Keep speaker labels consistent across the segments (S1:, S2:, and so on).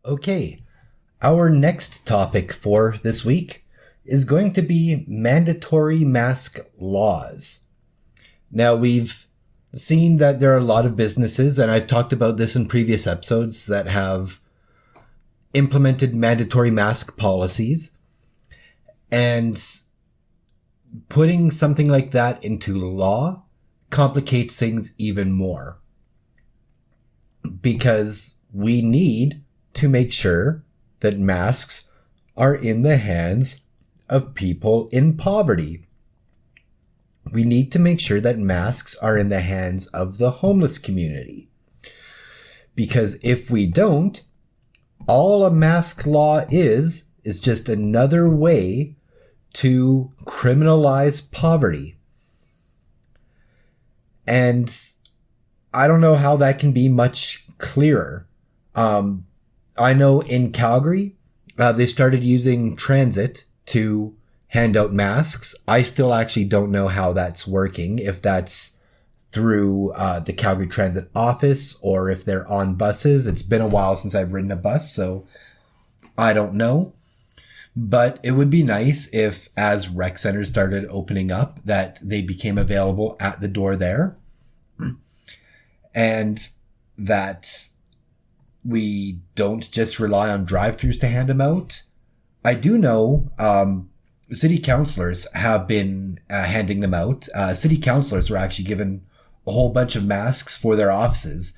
S1: Okay, our next topic for this week is going to be mandatory mask laws. Now, we've seen that there are a lot of businesses, and I've talked about this in previous episodes, that have implemented mandatory mask policies. And putting something like that into law complicates things even more. Because we need to make sure that masks are in the hands of people in poverty. We need to make sure that masks are in the hands of the homeless community. Because if we don't, all a mask law is just another way to criminalize poverty. And I don't know how that can be much clearer. I know in Calgary, they started using transit to hand out masks. I still actually don't know how that's working, if that's through the Calgary Transit office or if they're on buses. It's been a while since I've ridden a bus, so I don't know. But it would be nice if, as rec centers started opening up, that they became available at the door there. And that we don't just rely on drive-thrus to hand them out. I do know city councillors have been handing them out. City councillors were actually given a whole bunch of masks for their offices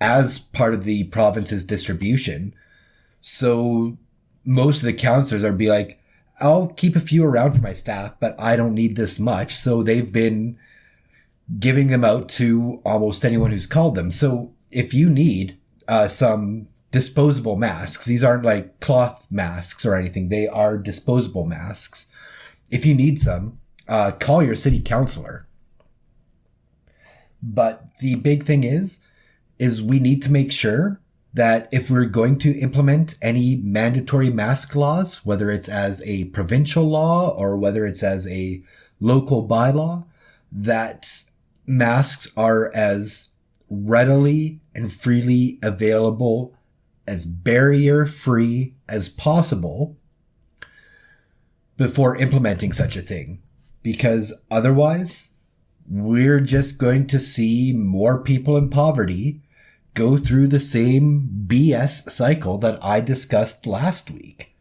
S1: as part of the province's distribution. So most of the councillors are be like, I'll keep a few around for my staff, but I don't need this much. So they've been giving them out to almost anyone who's called them. So if you need some disposable masks, these aren't like cloth masks or anything. They are disposable masks. If you need some, call your city councillor. But the big thing is we need to make sure that if we're going to implement any mandatory mask laws, whether it's as a provincial law or whether it's as a local bylaw, that masks are as readily and freely available, as barrier-free as possible before implementing such a thing. Because otherwise, we're just going to see more people in poverty go through the same BS cycle that I discussed last week.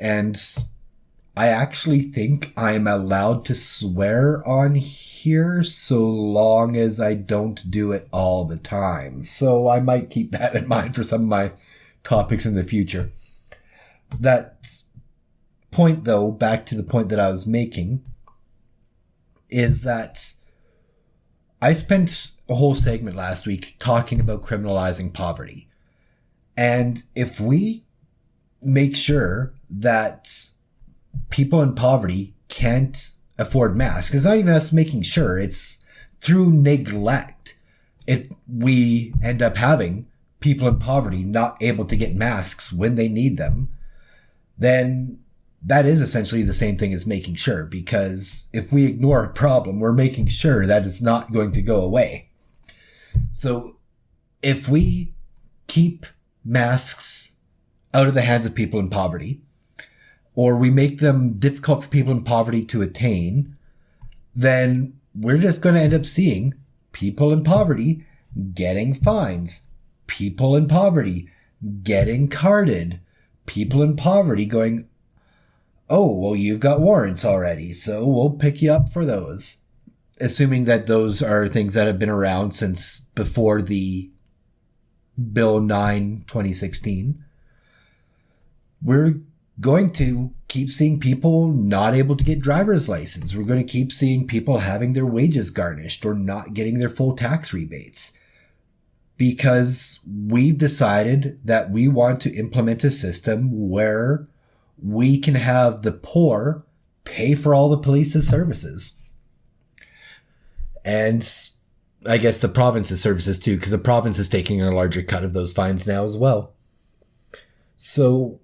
S1: And I actually think I'm allowed to swear on here so long as I don't do it all the time. So I might keep that in mind for some of my topics in the future. That point, though, back to the point that I was making, is that I spent a whole segment last week talking about criminalizing poverty. And if we make sure that people in poverty can't afford masks, it's not even us making sure, it's through neglect. We end up having people in poverty not able to get masks when they need them, then that is essentially the same thing as making sure, because if we ignore a problem, we're making sure that it's not going to go away. So if we keep masks out of the hands of people in poverty, or we make them difficult for people in poverty to attain, then we're just going to end up seeing people in poverty getting fines, people in poverty getting carded, people in poverty going, oh, well, you've got warrants already, so we'll pick you up for those. Assuming that those are things that have been around since before the Bill 9, 2016. We're going to keep seeing people not able to get driver's license. We're going to keep seeing people having their wages garnished or not getting their full tax rebates. Because we've decided that we want to implement a system where we can have the poor pay for all the police's services. And I guess the province's services too, because the province is taking a larger cut of those fines now as well. So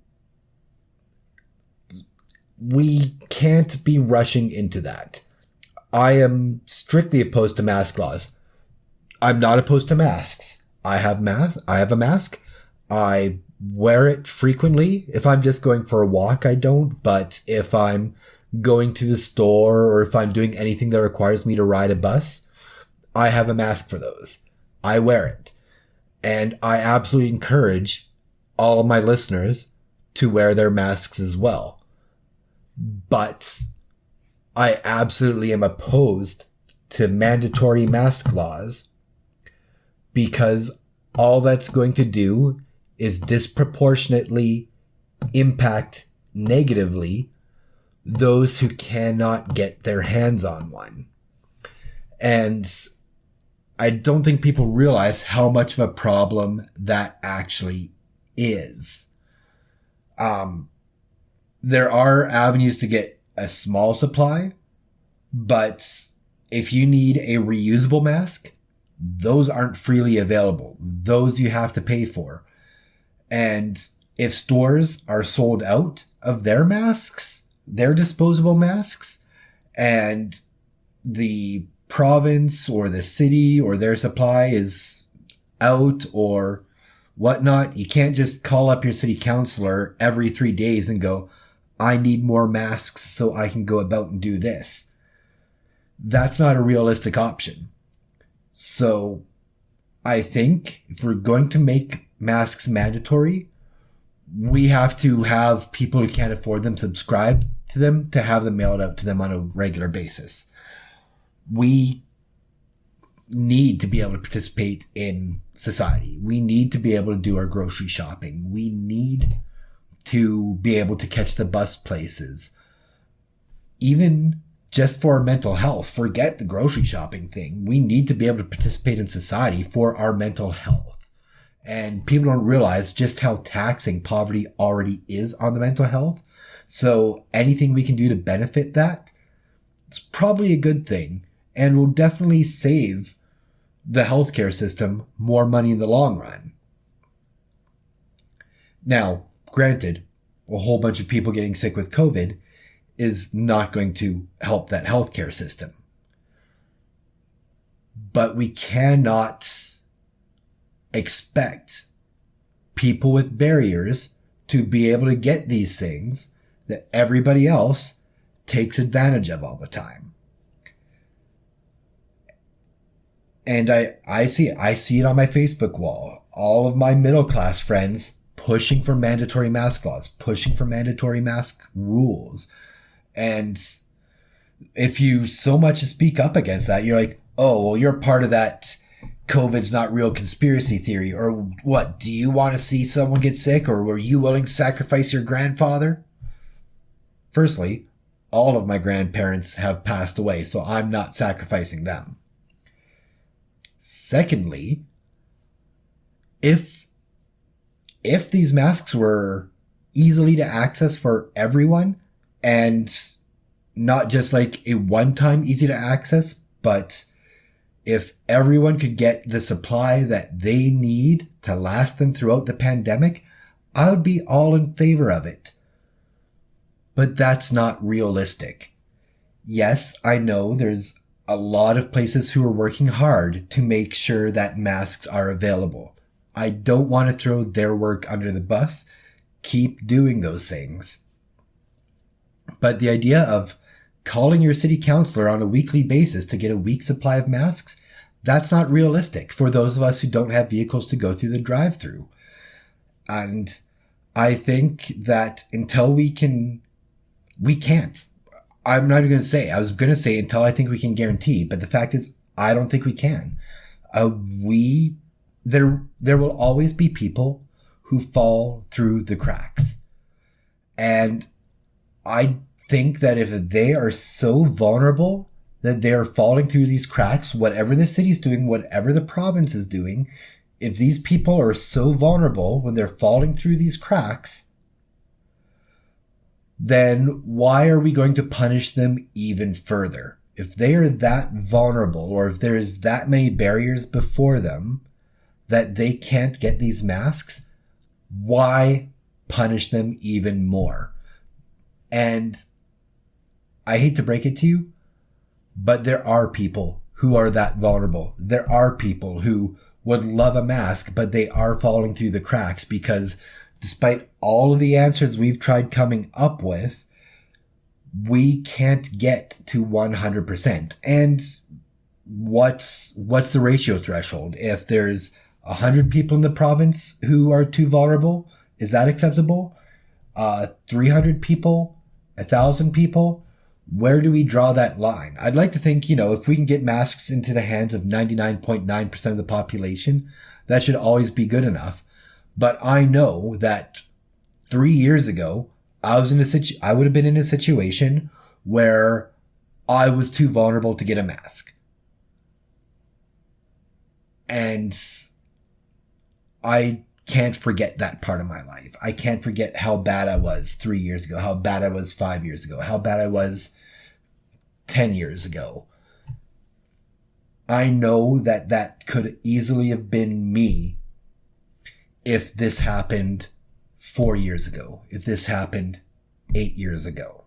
S1: we can't be rushing into that. I am strictly opposed to mask laws. I'm not opposed to masks. I have a mask. I wear it frequently. If I'm just going for a walk, I don't. But if I'm going to the store or if I'm doing anything that requires me to ride a bus, I have a mask for those. I wear it. And I absolutely encourage all of my listeners to wear their masks as well. But I absolutely am opposed to mandatory mask laws because all that's going to do is disproportionately impact negatively those who cannot get their hands on one. And I don't think people realize how much of a problem that actually is. There are avenues to get a small supply, but if you need a reusable mask, those aren't freely available. Those you have to pay for. And if stores are sold out of their masks, their disposable masks, and the province or the city or their supply is out or whatnot, you can't just call up your city councillor every 3 days and go, I need more masks so I can go about and do this. That's not a realistic option. So I think if we're going to make masks mandatory, we have to have people who can't afford them subscribe to them to have them mailed out to them on a regular basis. We need to be able to participate in society. We need to be able to do our grocery shopping. We need to be able to catch the bus places. Even just for our mental health, forget the grocery shopping thing. We need to be able to participate in society for our mental health. And people don't realize just how taxing poverty already is on the mental health. So anything we can do to benefit that, it's probably a good thing and will definitely save the healthcare system more money in the long run. Now, granted, a whole bunch of people getting sick with COVID is not going to help that healthcare system. But we cannot expect people with barriers to be able to get these things that everybody else takes advantage of all the time. And I see it. I see it on my Facebook wall. All of my middle class friends pushing for mandatory mask laws, pushing for mandatory mask rules. And if you so much as speak up against that, you're like, oh, well, you're part of that COVID's not real conspiracy theory. Or what? Do you want to see someone get sick? Or were you willing to sacrifice your grandfather? Firstly, all of my grandparents have passed away, so I'm not sacrificing them. Secondly, if these masks were easily to access for everyone and not just like a one-time easy to access, but if everyone could get the supply that they need to last them throughout the pandemic, I would be all in favor of it. But that's not realistic. Yes, I know there's a lot of places who are working hard to make sure that masks are available. I don't want to throw their work under the bus. Keep doing those things. But the idea of calling your city councillor on a weekly basis to get a week's supply of masks, that's not realistic for those of us who don't have vehicles to go through the drive-through. And I think that until we can't. I'm not even going to say. I was going to say until I think we can guarantee, but the fact is, I don't think we can. There will always be people who fall through the cracks. And I think that if they are so vulnerable that they are falling through these cracks, whatever the city's doing, whatever the province is doing, if these people are so vulnerable when they're falling through these cracks, then why are we going to punish them even further? If they are that vulnerable, or if there's that many barriers before them that they can't get these masks, why punish them even more? And I hate to break it to you, but there are people who are that vulnerable. There are people who would love a mask, but they are falling through the cracks because despite all of the answers we've tried coming up with, we can't get to 100%. And what's the ratio threshold? If there's 100 people in the province who are too vulnerable, is that acceptable? 300 people, 1,000 people? Where do we draw that line? I'd like to think, if we can get masks into the hands of 99.9% of the population, that should always be good enough. But I know that 3 years ago, I would have been in a situation where I was too vulnerable to get a mask. And I can't forget that part of my life. I can't forget how bad I was 3 years ago, how bad I was 5 years ago, how bad I was 10 years ago. I know that could easily have been me if this happened 4 years ago, if this happened 8 years ago.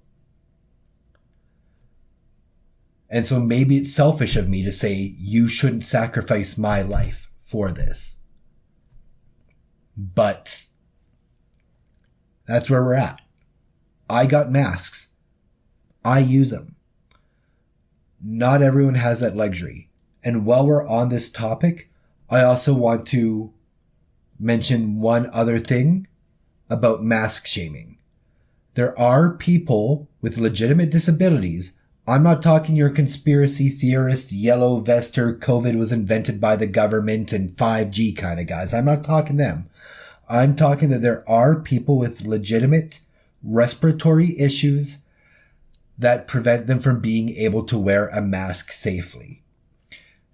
S1: And so maybe it's selfish of me to say, you shouldn't sacrifice my life for this. But that's where we're at. I got masks. I use them. Not everyone has that luxury. And while we're on this topic, I also want to mention one other thing about mask shaming. There are people with legitimate disabilities. I'm not talking your conspiracy theorist, yellow vester, COVID was invented by the government and 5G kind of guys. I'm not talking them. I'm talking that there are people with legitimate respiratory issues that prevent them from being able to wear a mask safely.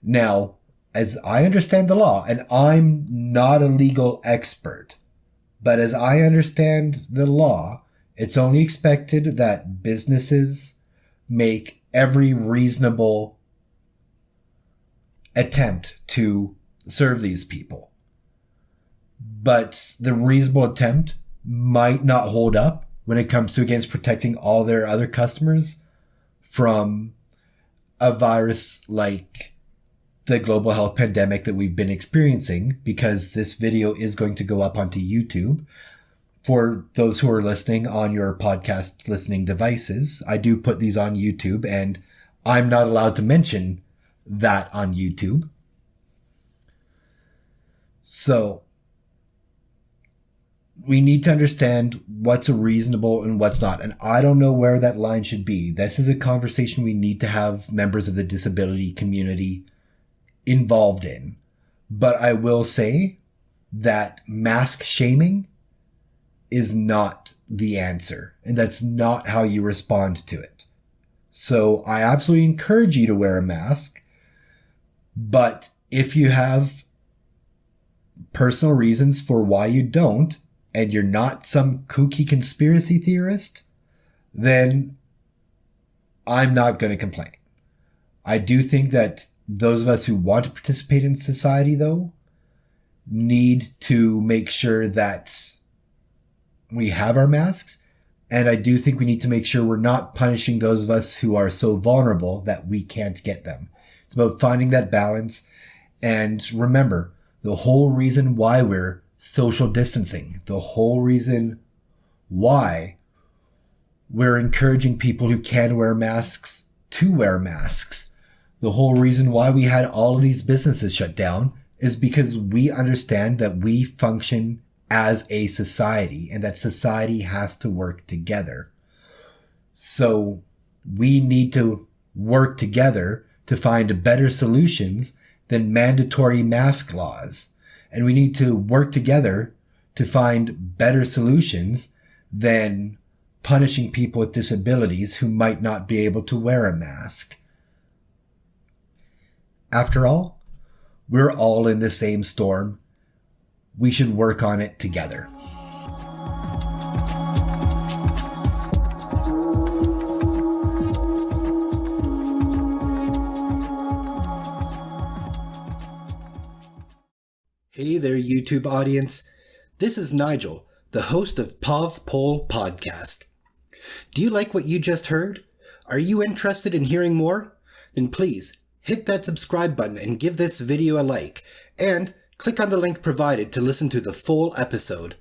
S1: Now, as I understand the law, and I'm not a legal expert, but as I understand the law, it's only expected that businesses make every reasonable attempt to serve these people. But the reasonable attempt might not hold up when it comes to against protecting all their other customers from a virus like the global health pandemic that we've been experiencing, because this video is going to go up onto YouTube. For those who are listening on your podcast listening devices, I do put these on YouTube, and I'm not allowed to mention that on YouTube. So we need to understand what's reasonable and what's not. And I don't know where that line should be. This is a conversation we need to have members of the disability community involved in. But I will say that mask shaming is not the answer. And that's not how you respond to it. So I absolutely encourage you to wear a mask. But if you have personal reasons for why you don't, and you're not some kooky conspiracy theorist, then I'm not going to complain. I do think that those of us who want to participate in society, though, need to make sure that we have our masks. And I do think we need to make sure we're not punishing those of us who are so vulnerable that we can't get them. It's about finding that balance. And remember, the whole reason why we're social distancing, the whole reason why we're encouraging people who can wear masks to wear masks, the whole reason why we had all of these businesses shut down is because we understand that we function as a society and that society has to work together. So we need to work together to find better solutions than mandatory mask laws. And we need to work together to find better solutions than punishing people with disabilities who might not be able to wear a mask. After all, we're all in the same storm. We should work on it together. Hey there, YouTube audience. This is Nigel, the host of POV Poll Podcast. Do you like what you just heard? Are you interested in hearing more? Then please hit that subscribe button and give this video a like, and click on the link provided to listen to the full episode.